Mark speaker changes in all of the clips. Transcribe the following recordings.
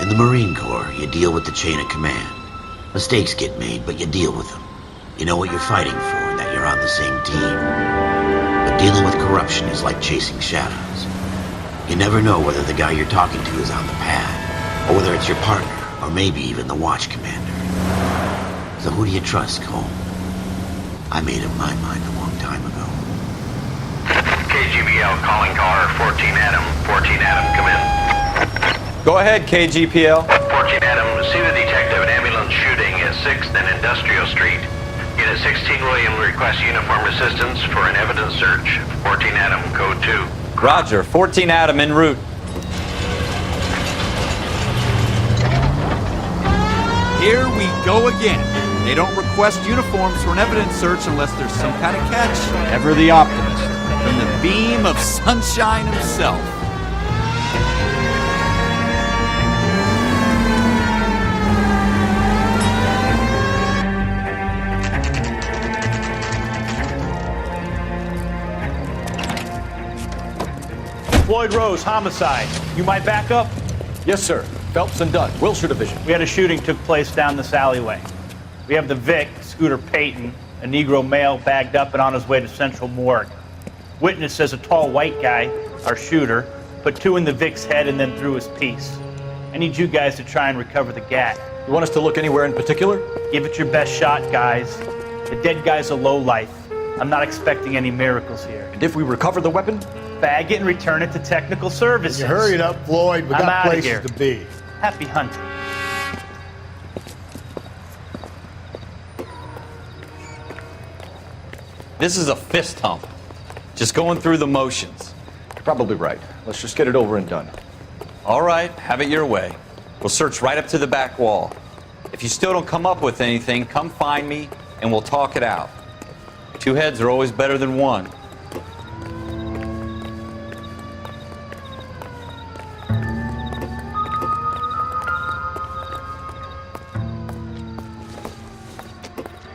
Speaker 1: In the Marine Corps, you deal with the chain of command. Mistakes get made, but you deal with them. You know what you're fighting for and that you're on the same team. But dealing with corruption is like chasing shadows. You never know whether the guy you're talking to is on the pad, or whether it's your partner, or maybe even the watch commander. So who do you trust, Cole? I made up my mind a long time ago.
Speaker 2: KGBL calling car 14 Adam. 14 Adam, come in.
Speaker 3: Go ahead, KGPL.
Speaker 2: 14 Adam, see the detective, an ambulance shooting at 6th and Industrial Street. Unit 16 William requests uniform assistance for an evidence search. 14 Adam, code 2.
Speaker 3: Roger, 14 Adam en route.
Speaker 4: Here we go again. They don't request uniforms for an evidence search unless there's some kind of catch. Ever the optimist. From the beam of sunshine himself.
Speaker 5: Floyd Rose, Homicide. You might back up?
Speaker 6: Yes, sir. Phelps and Dunn, Wilshire Division.
Speaker 5: We had a shooting took place down this alleyway. We have the Vic, Scooter Payton, a Negro male bagged up and on his way to Central Morgue. Witness says a tall white guy, our shooter, put 2 in the Vic's head and then threw his piece. I need you guys to try and recover the gat.
Speaker 6: You want us to look anywhere in particular?
Speaker 5: Give it your best shot, guys. The dead guy's a lowlife. I'm not expecting any miracles here.
Speaker 6: And if we recover the weapon?
Speaker 5: Bag it and return it to technical services.
Speaker 7: You hurried up, Floyd. We
Speaker 5: I'm
Speaker 7: got
Speaker 5: outta
Speaker 7: places
Speaker 5: here.
Speaker 7: to be.
Speaker 5: Happy hunting.
Speaker 3: This is a fist hump. Just going through the motions.
Speaker 6: You're probably right. Let's just get it over and done.
Speaker 3: All right, have it your way. We'll search right up to the back wall. If you still don't come up with anything, come find me and we'll talk it out. 2 heads are always better than 1.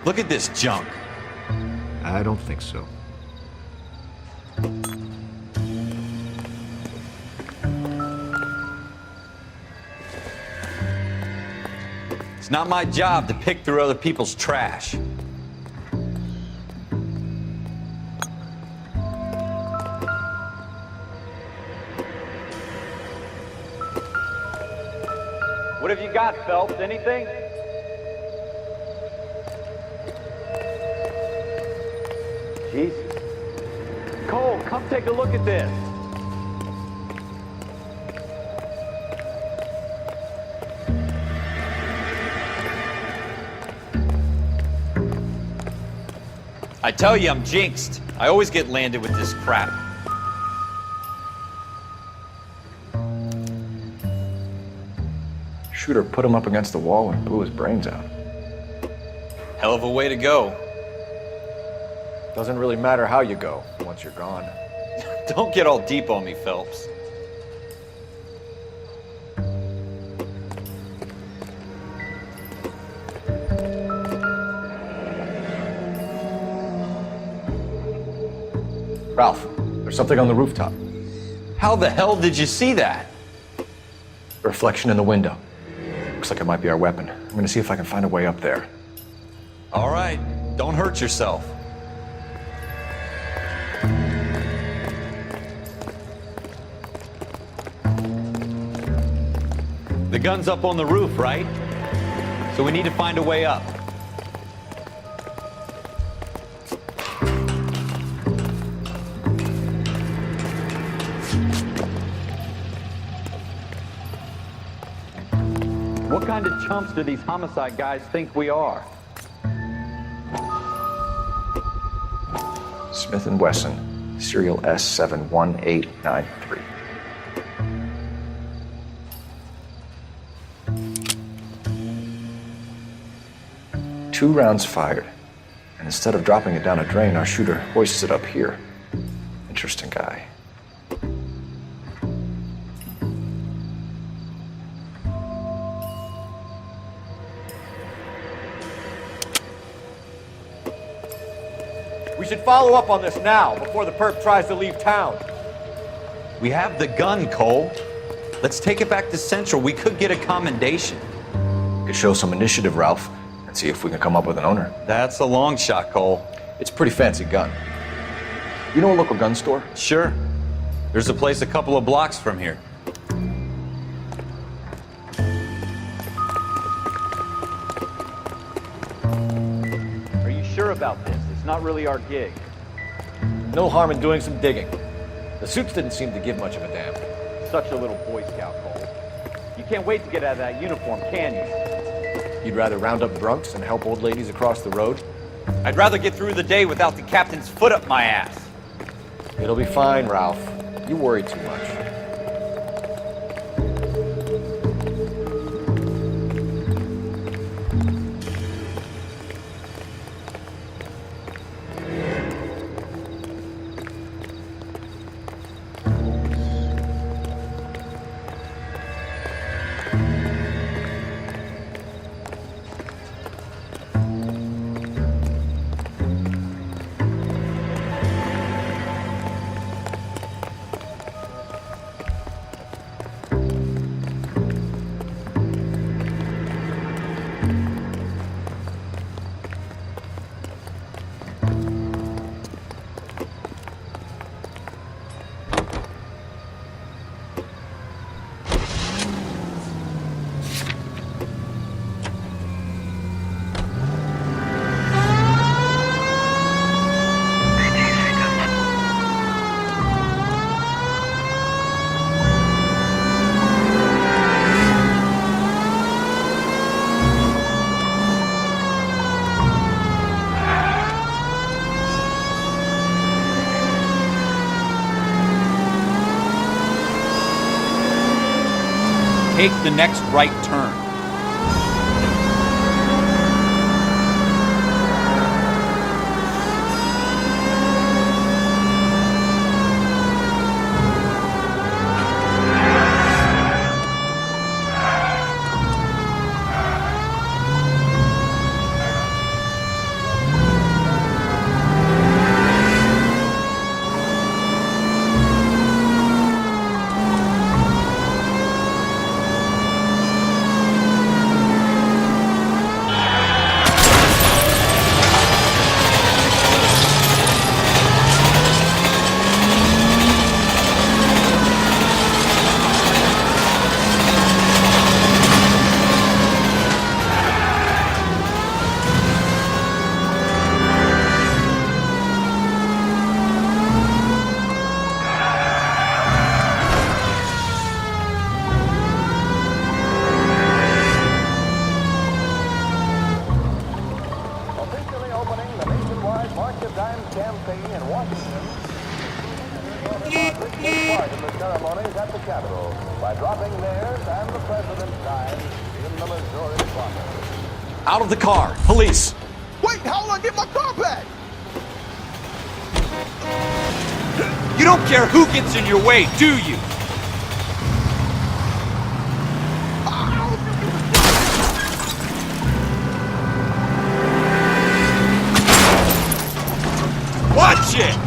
Speaker 3: Look at this junk.
Speaker 4: I don't think so.
Speaker 3: It's not my job to pick through other people's trash. What have you got, Phelps? Anything? Jesus. Cole, come take a look at this. I tell you, I'm jinxed. I always get landed with this crap.
Speaker 6: Shooter put him up against the wall and blew his brains out.
Speaker 3: Hell of a way to go.
Speaker 6: Doesn't really matter how you go once you're gone.
Speaker 3: Don't get all deep on me, Phelps.
Speaker 6: Ralph, there's something on the rooftop.
Speaker 3: How the hell did you see that?
Speaker 6: A reflection in the window. Looks like it might be our weapon. I'm gonna see if I can find a way up there.
Speaker 3: All right, don't hurt yourself. The gun's up on the roof, right? So we need to find a way up. What kind of chumps do these homicide guys think we are?
Speaker 6: Smith & Wesson, serial S71893. Two rounds fired, and instead of dropping it down a drain, our shooter hoists it up here. Interesting guy.
Speaker 8: We should follow up on this now, before the perp tries to leave town.
Speaker 3: We have the gun, Cole. Let's take it back to Central. We could get a commendation.
Speaker 6: We could show some initiative, Ralph, and see if we can come up with an owner.
Speaker 3: That's a long shot, Cole.
Speaker 6: It's a pretty fancy gun. You know a local gun store?
Speaker 3: Sure. There's a place a couple of blocks from here.
Speaker 8: Are you sure about this? It's not really our gig.
Speaker 6: No harm in doing some digging. The suits didn't seem to give much of a damn.
Speaker 8: Such a little Boy Scout, Cole. You can't wait to get out of that uniform, can you?
Speaker 6: You'd rather round up drunks and help old ladies across the road?
Speaker 3: I'd rather get through the day without the captain's foot up my ass.
Speaker 6: It'll be fine, Ralph. You worry too much.
Speaker 4: Take the next right turn.
Speaker 3: Out of the car. Police.
Speaker 7: Wait, how will I get my car back?
Speaker 4: You don't care who gets in your way, do you? Watch it!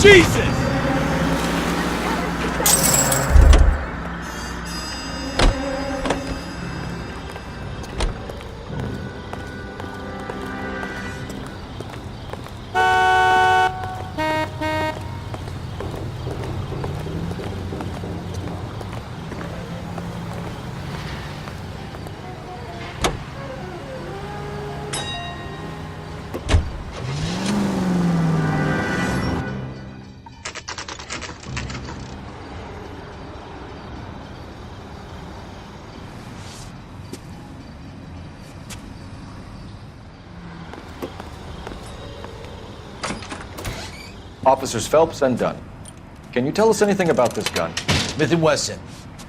Speaker 4: Jesus!
Speaker 6: Officers Phelps and Dunn. Can you tell us anything about this gun?
Speaker 1: Smith & Wesson,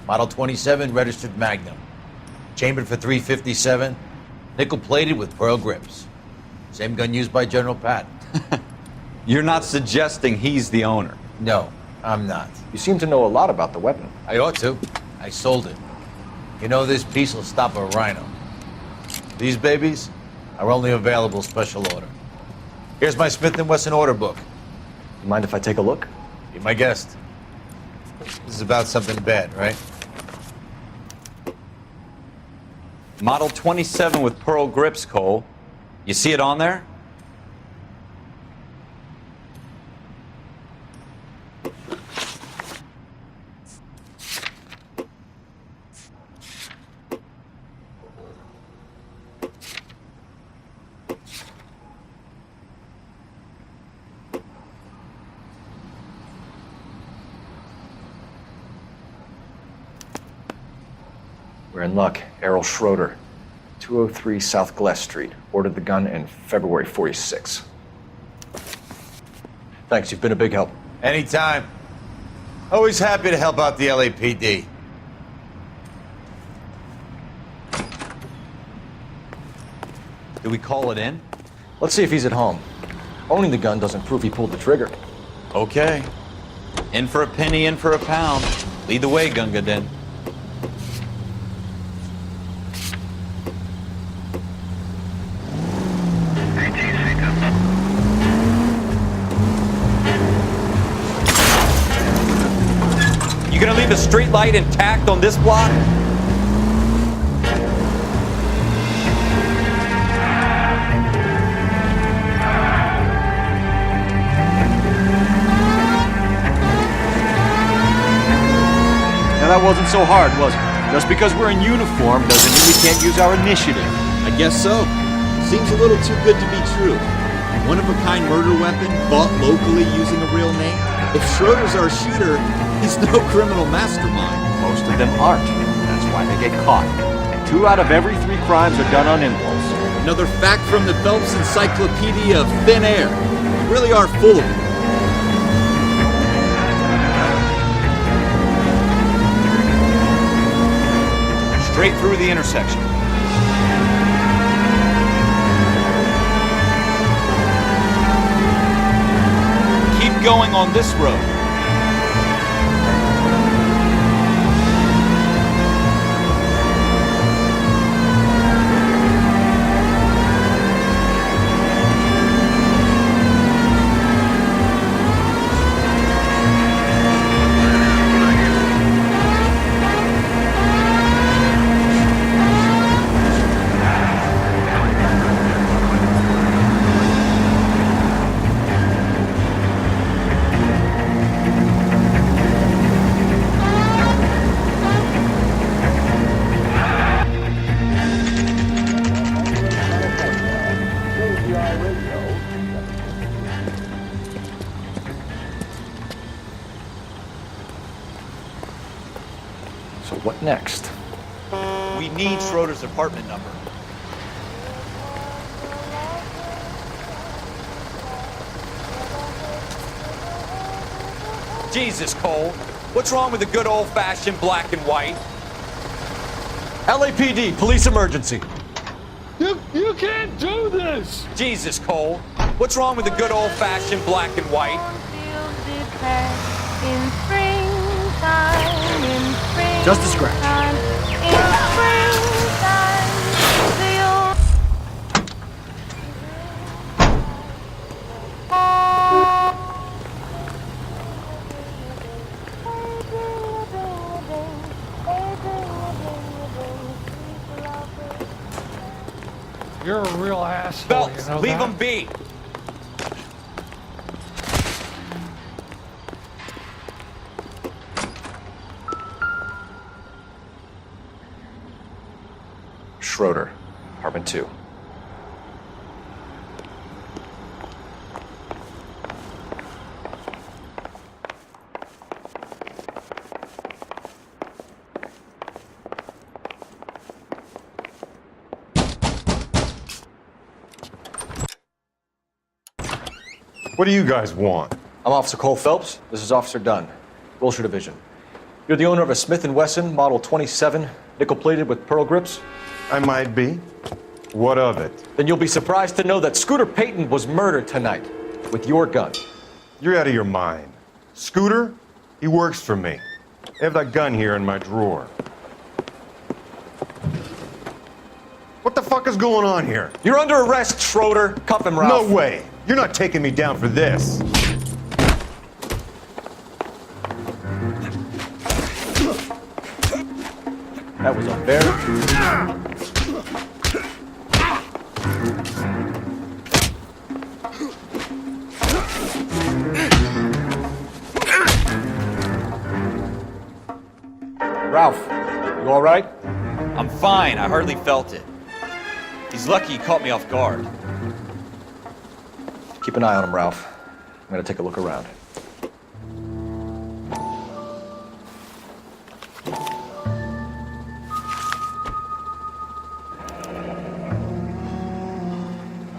Speaker 1: Model 27, registered Magnum. Chambered for .357, nickel-plated with pearl grips. Same gun used by General Patton.
Speaker 3: You're not suggesting he's the owner?
Speaker 1: No, I'm not.
Speaker 6: You seem to know a lot about the weapon.
Speaker 1: I ought to. I sold it.
Speaker 9: You know, this piece will stop a rhino. These babies are only available special order. Here's my Smith & Wesson order book.
Speaker 6: You mind if I take a look?
Speaker 9: Be my guest. This is about something bad, right?
Speaker 3: Model 27 with pearl grips, Cole. You see it on there?
Speaker 6: We're in luck. Errol Schroeder, 203 South Glass Street. Ordered the gun in February 46. Thanks, you've been a big help.
Speaker 9: Anytime. Always happy to help out the LAPD.
Speaker 3: Do we call it in?
Speaker 6: Let's see if he's at home. Owning the gun doesn't prove he pulled the trigger.
Speaker 3: Okay. In for a penny, in for a pound. Lead the way, Gunga Din. You gonna leave the street light intact on this block?
Speaker 4: Now that wasn't so hard, was it? Just because we're in uniform doesn't mean we can't use our initiative.
Speaker 10: I guess so. Seems a little too good to be true. One-of-a-kind murder weapon bought locally using a real name. If Schroeder's our shooter, he's no criminal mastermind.
Speaker 4: Most of them aren't. That's why they get caught. 2 out of every 3 crimes are done on impulse.
Speaker 10: Another fact from the Phelps Encyclopedia of Thin Air. We really are full of them.
Speaker 3: Straight through the intersection. Keep going on this road.
Speaker 6: So what next?
Speaker 3: We need Schroeder's apartment number. Jesus, Cole. What's wrong with the good old-fashioned black and white?
Speaker 6: LAPD, police emergency.
Speaker 7: You can't do this!
Speaker 3: Jesus, Cole. What's wrong with the good old-fashioned black and white?
Speaker 4: Just a scratch.
Speaker 7: You're a real asshole,
Speaker 3: Phelps,
Speaker 7: you know
Speaker 3: leave
Speaker 7: that?
Speaker 3: him be.
Speaker 6: Schroeder, apartment 2.
Speaker 11: What do you guys want?
Speaker 6: I'm Officer Cole Phelps. This is Officer Dunn, Wilshire Division. You're the owner of a Smith & Wesson Model 27, nickel-plated with pearl grips?
Speaker 11: I might be. What of it?
Speaker 6: Then you'll be surprised to know that Scooter Payton was murdered tonight with your gun.
Speaker 11: You're out of your mind. Scooter? He works for me. I have that gun here in my drawer. What the fuck is going on here?
Speaker 6: You're under arrest, Schroeder. Cuff him, Ralph.
Speaker 11: No way. You're not taking me down for this.
Speaker 6: That was unfair. Ralph, you all right?
Speaker 3: I'm fine. I hardly felt it. He's lucky he caught me off guard.
Speaker 6: Keep an eye on him, Ralph. I'm gonna take a look around.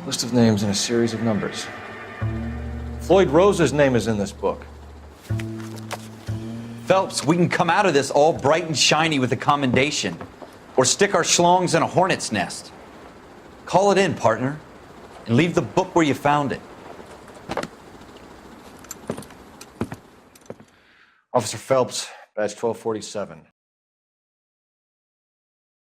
Speaker 6: List of names and a series of numbers. Floyd Rose's name is in this book.
Speaker 3: Phelps, we can come out of this all bright and shiny with a commendation, or stick our schlongs in a hornet's nest. Call it in, partner, and leave the book where you found it.
Speaker 6: Officer Phelps, badge 1247.